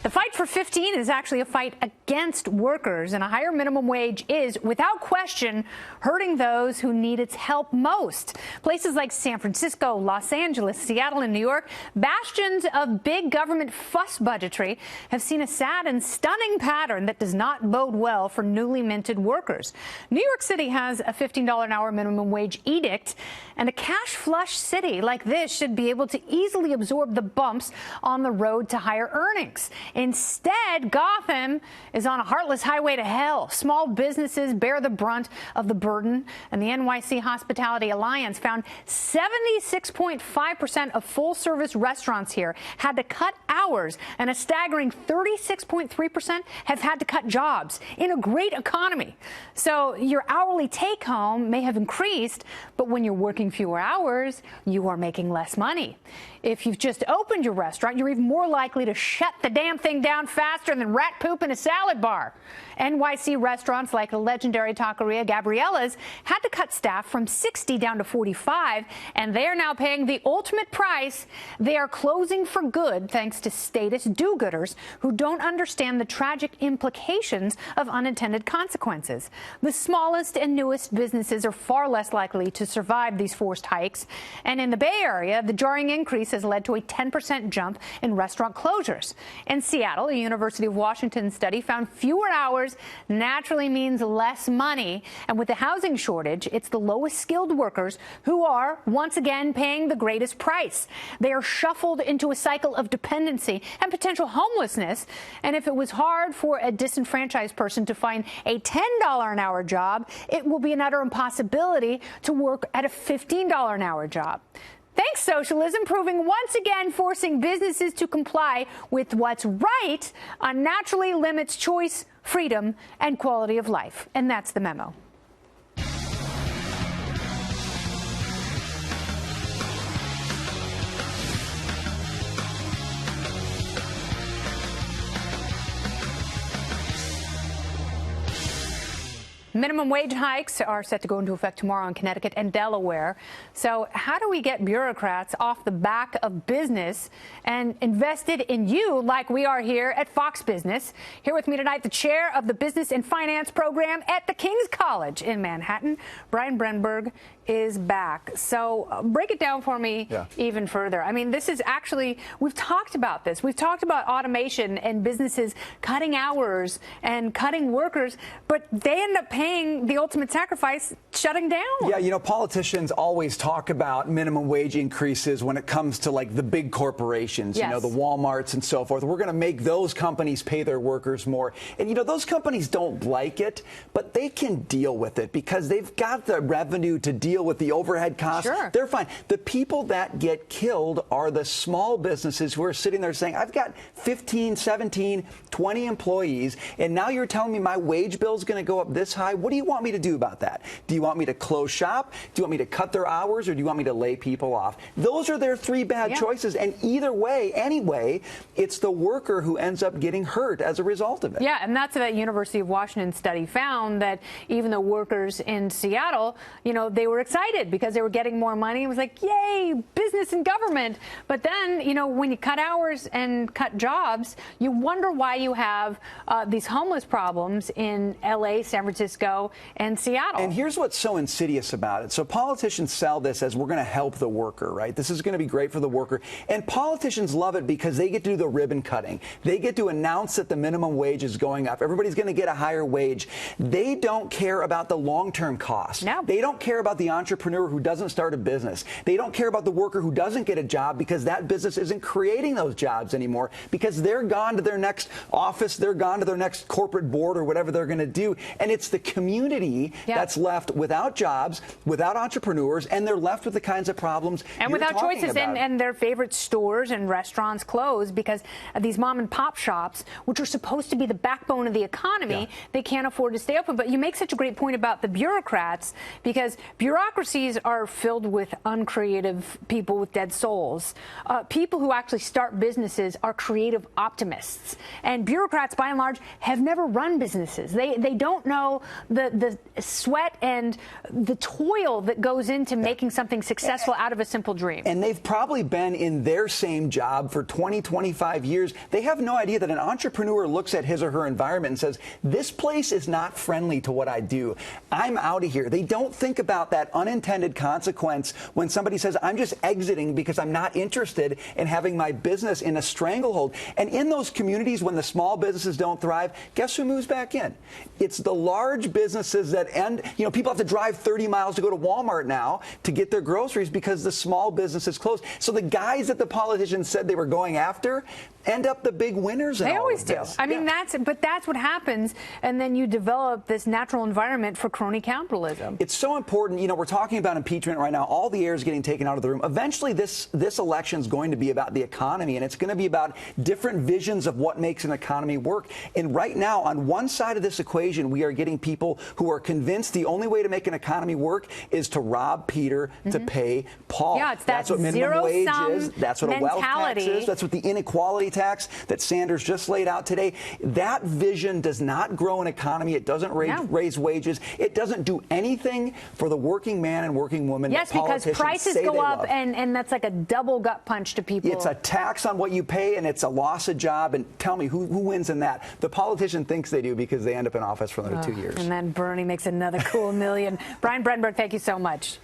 The fight for 15 is actually a fight against workers, and a higher minimum wage is, without question, hurting those who need its help most. Places like San Francisco, Los Angeles, Seattle, and New York, bastions of big government fuss budgetry, have seen a sad and stunning pattern that does not bode well for newly minted workers. New York City has a $15 an hour minimum wage edict, and a cash-flush city like this should be able to easily absorb the bumps on the road to higher earnings. Instead, Gotham is on a heartless highway to hell. Small businesses bear the brunt of the burden, and the NYC Hospitality Alliance found 76.5% of full-service restaurants here had to cut hours, and a staggering 36.3% have had to cut jobs in a great economy. So your hourly take-home may have increased, but when you're working fewer hours, you are making less money. If you've just opened your restaurant, you're even more likely to shut the damn thing down faster than rat poop in a salad bar. NYC restaurants like the legendary taqueria Gabriella's had to cut staff from 60 down to 45, and they are now paying the ultimate price. They are closing for good thanks to status do-gooders who don't understand the tragic implications of unintended consequences. The smallest and newest businesses are far less likely to survive these forced hikes, and in the Bay Area, the jarring increase has led to a 10% jump in restaurant closures. In Seattle, a University of Washington study found fewer hours naturally means less money. And with the housing shortage, it's the lowest skilled workers who are, once again, paying the greatest price. They are shuffled into a cycle of dependency and potential homelessness. And if it was hard for a disenfranchised person to find a $10 an hour job, it will be an utter impossibility to work at a $15 an hour job. Thanks, socialism, proving once again forcing businesses to comply with what's right unnaturally limits choice, freedom, and quality of life. And that's the memo. Minimum wage hikes are set to go into effect tomorrow in Connecticut and Delaware. So how do we get bureaucrats off the back of business and invested in you like we are here at Fox Business? Here with me tonight, the chair of the Business and Finance program at the King's College in Manhattan, Brian Brenberg, is back. So break it down for me even further. I mean, this is actually, we've talked about this. We've talked about automation and businesses cutting hours and cutting workers, but they end up paying the ultimate sacrifice, shutting down. Yeah, you know, politicians always talk about minimum wage increases when it comes to like the big corporations, you know, the Walmarts and so forth. We're going to make those companies pay their workers more. And, you know, those companies don't like it, but they can deal with it because they've got the revenue to deal with the overhead costs. Sure. They're fine. The people that get killed are the small businesses who are sitting there saying, I've got 15, 17, 20 employees, and now you're telling me my wage bill is going to go up this high? What do you want me to do about that? Do you want me to close shop? Do you want me to cut their hours, or do you want me to lay people off? Those are their three bad choices, and either way, anyway, it's the worker who ends up getting hurt as a result of it. Yeah, and that's what that University of Washington study found, that even the workers in Seattle, you know, they were excited because they were getting more money. It was like, yay, business and government. But then, you know, when you cut hours and cut jobs, you wonder why you have these homeless problems in L.A., San Francisco, and Seattle. And here's what's so insidious about it. So politicians sell this as we're going to help the worker, right? This is going to be great for the worker. And politicians love it because they get to do the ribbon cutting. They get to announce that the minimum wage is going up. Everybody's going to get a higher wage. They don't care about the long-term costs. No. They don't care about the entrepreneur who doesn't start a business. They don't care about the worker who doesn't get a job because that business isn't creating those jobs anymore because they're gone to their next office, they're gone to their next corporate board or whatever they're going to do. And it's the community that's left without jobs, without entrepreneurs, and they're left with the kinds of problems and without choices, and their favorite stores and restaurants closed because these mom and pop shops, which are supposed to be the backbone of the economy, they can't afford to stay open. But you make such a great point about the bureaucrats, because bureaucracies are filled with uncreative people with dead souls. People who actually start businesses are creative optimists, and bureaucrats, by and large, have never run businesses. They don't know the sweat and the toil that goes into making something successful out of a simple dream. And they've probably been in their same job for 20, 25 years. They have no idea that an entrepreneur looks at his or her environment and says, this place is not friendly to what I do. I'm out of here. They don't think about that unintended consequence when somebody says, I'm just exiting because I'm not interested in having my business in a stranglehold. And in those communities, when the small businesses don't thrive, guess who moves back in? It's the large businesses that end. You know, people have to drive 30 miles to go to Walmart now to get their groceries because the small business is closed. So the guys that the politicians said they were going after end up the big winners in all of this. They always do. I mean, that's what happens, and then you develop this natural environment for crony capitalism. It's so important. You know, we're talking about impeachment right now. All the air is getting taken out of the room. Eventually, this election is going to be about the economy, and it's going to be about different visions of what makes an economy work. And right now, on one side of this equation, we are getting people who are convinced the only way to make an economy work is to rob Peter to pay Paul. Yeah, it's that's what minimum wage is. That's what a wealth tax is. That's what the inequality tax that Sanders just laid out today. That vision does not grow an economy. It doesn't raise wages. It doesn't do anything for the working man and working woman. Yes, because prices go up, and that's like a double gut punch to people. It's a tax on what you pay, and it's a loss of job. And tell me, who wins in that? The politician thinks they do because they end up in office for another 2 years. And then Bernie makes another cool million. Brian Brenberg, thank you so much.